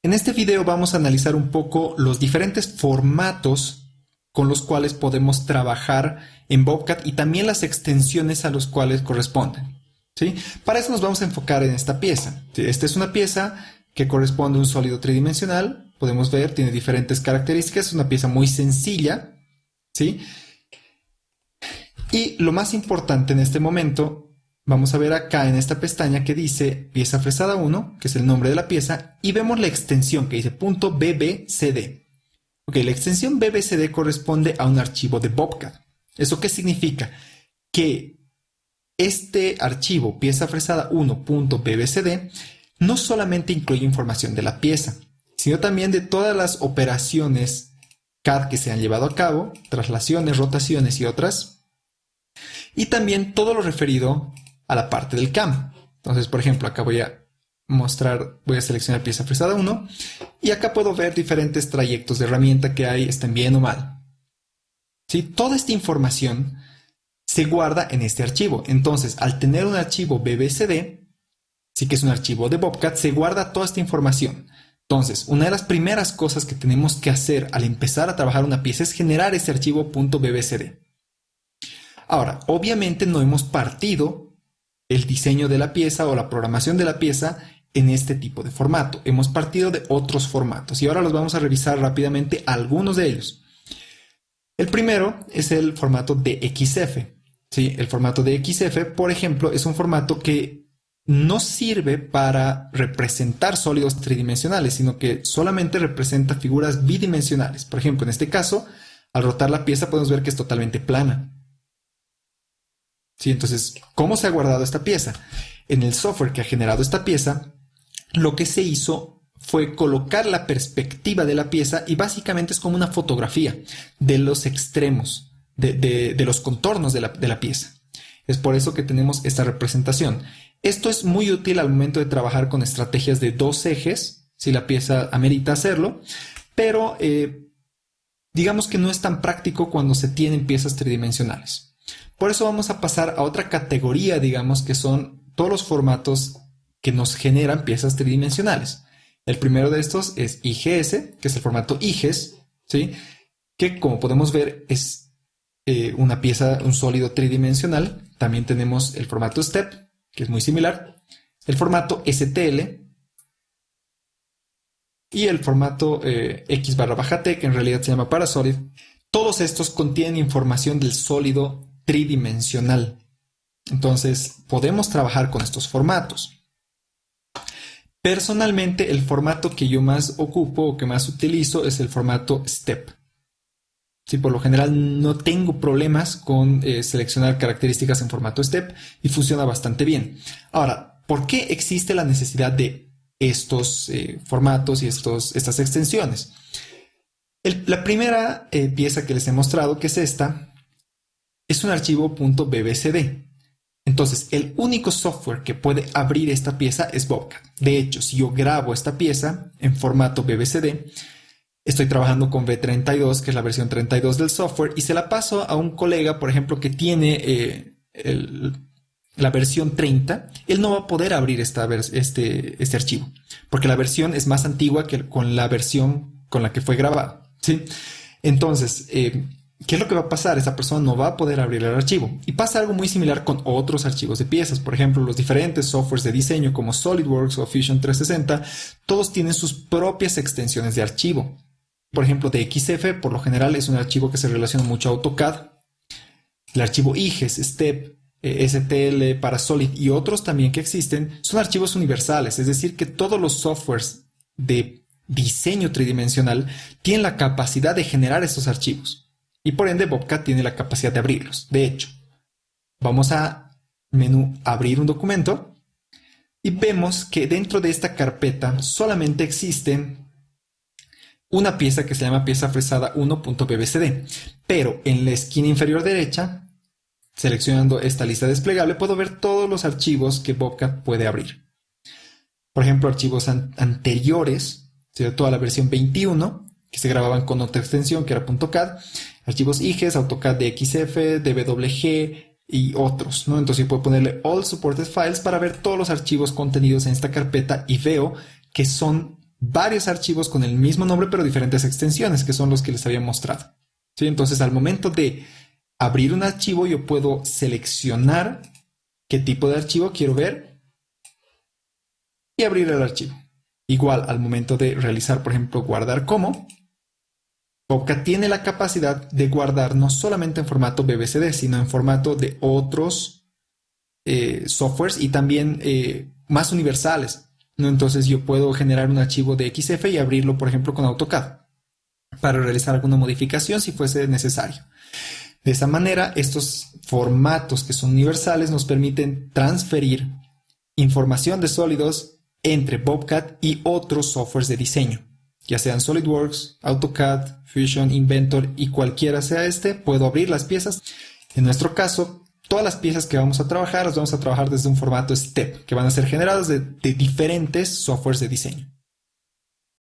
En este video vamos a analizar un poco los diferentes formatos con los cuales podemos trabajar en Bobcat y también las extensiones a los cuales corresponden, ¿sí? Para eso nos vamos a enfocar en esta pieza. Esta es una pieza que corresponde a un sólido tridimensional. Podemos ver, tiene diferentes características. Es una pieza muy sencilla, ¿sí? Y lo más importante en este momento, vamos a ver acá en esta pestaña que dice pieza fresada 1, que es el nombre de la pieza, y vemos la extensión que dice .bbcd. Ok, la extensión bbcd corresponde a un archivo de Bobcat. ¿Eso qué significa? Que este archivo, pieza fresada 1.bbcd, no solamente incluye información de la pieza, sino también de todas las operaciones CAD que se han llevado a cabo, traslaciones, rotaciones y otras, y también todo lo referido a la parte del CAM. Entonces, por ejemplo, acá voy a seleccionar pieza fresada 1 y acá puedo ver diferentes trayectos de herramienta que hay, estén bien o mal. ¿Sí? Toda esta información se guarda en este archivo. Entonces, al tener un archivo bbcd, sí que es un archivo de Bobcat, se guarda toda esta información. Entonces, una de las primeras cosas que tenemos que hacer al empezar a trabajar una pieza es generar este archivo .bbcd. Ahora, obviamente no hemos partido el diseño de la pieza o la programación de la pieza en este tipo de formato. Hemos partido de otros formatos y ahora los vamos a revisar rápidamente algunos de ellos. El primero es el formato DXF. ¿Sí? El formato DXF, por ejemplo, es un formato que no sirve para representar sólidos tridimensionales, sino que solamente representa figuras bidimensionales. Por ejemplo, en este caso, al rotar la pieza podemos ver que es totalmente plana. ¿Sí? Entonces, ¿cómo se ha guardado esta pieza? En el software que ha generado esta pieza, lo que se hizo fue colocar la perspectiva de la pieza y básicamente es como una fotografía de los extremos, de los contornos de la pieza. Es por eso que tenemos esta representación. Esto es muy útil al momento de trabajar con estrategias de dos ejes, si la pieza amerita hacerlo, pero digamos que no es tan práctico cuando se tienen piezas tridimensionales. Por eso vamos a pasar a otra categoría, digamos, que son todos los formatos que nos generan piezas tridimensionales. El primero de estos es IGS, que es el formato IGES, ¿sí? Que como podemos ver es una pieza, un sólido tridimensional. También tenemos el formato STEP, que es muy similar, el formato STL y el formato X/T, que en realidad se llama Parasolid. Todos estos contienen información del sólido tridimensional. Entonces, podemos trabajar con estos formatos. Personalmente, el formato que yo más ocupo o que más utilizo es el formato STEP. Sí, por lo general no tengo problemas con seleccionar características en formato STEP y funciona bastante bien. Ahora, ¿por qué existe la necesidad de estos formatos y estas extensiones? La primera pieza que les he mostrado, que es esta, es un archivo .bbcd. Entonces, el único software que puede abrir esta pieza es Bobcat. De hecho, si yo grabo esta pieza en formato bbcd, estoy trabajando con V32, que es la versión 32 del software, y se la paso a un colega, por ejemplo, que tiene la versión 30, él no va a poder abrir este archivo, porque la versión es más antigua que con la versión con la que fue grabado, ¿sí? Entonces, ¿qué es lo que va a pasar? Esa persona no va a poder abrir el archivo. Y pasa algo muy similar con otros archivos de piezas. Por ejemplo, los diferentes softwares de diseño como SolidWorks o Fusion 360, todos tienen sus propias extensiones de archivo. Por ejemplo, DXF, por lo general, es un archivo que se relaciona mucho a AutoCAD. El archivo IGES, STEP, STL, Parasolid y otros también que existen son archivos universales. Es decir, que todos los softwares de diseño tridimensional tienen la capacidad de generar estos archivos. Y por ende, Bobcat tiene la capacidad de abrirlos. De hecho, vamos a menú Abrir un documento y vemos que dentro de esta carpeta solamente existe una pieza que se llama pieza fresada 1.bbcd. Pero en la esquina inferior derecha, seleccionando esta lista desplegable, puedo ver todos los archivos que Bobcat puede abrir. Por ejemplo, archivos anteriores, toda la versión 21, que se grababan con otra extensión que era .cad, archivos IGES, AutoCAD DXF, DWG y otros, ¿no? Entonces yo puedo ponerle All Supported Files para ver todos los archivos contenidos en esta carpeta y veo que son varios archivos con el mismo nombre pero diferentes extensiones, que son los que les había mostrado. ¿Sí? Entonces, al momento de abrir un archivo, yo puedo seleccionar qué tipo de archivo quiero ver y abrir el archivo. Igual, al momento de realizar, por ejemplo, guardar como, Bobcat tiene la capacidad de guardar no solamente en formato BBCD, sino en formato de otros softwares y también más universales, ¿no? Entonces yo puedo generar un archivo de XF y abrirlo, por ejemplo, con AutoCAD para realizar alguna modificación si fuese necesario. De esa manera, estos formatos que son universales nos permiten transferir información de sólidos entre Bobcat y otros softwares de diseño, ya sean SolidWorks, AutoCAD, Fusion, Inventor y cualquiera sea puedo abrir las piezas. En nuestro caso, todas las piezas que vamos a trabajar, las vamos a trabajar desde un formato STEP, que van a ser generadas de diferentes softwares de diseño.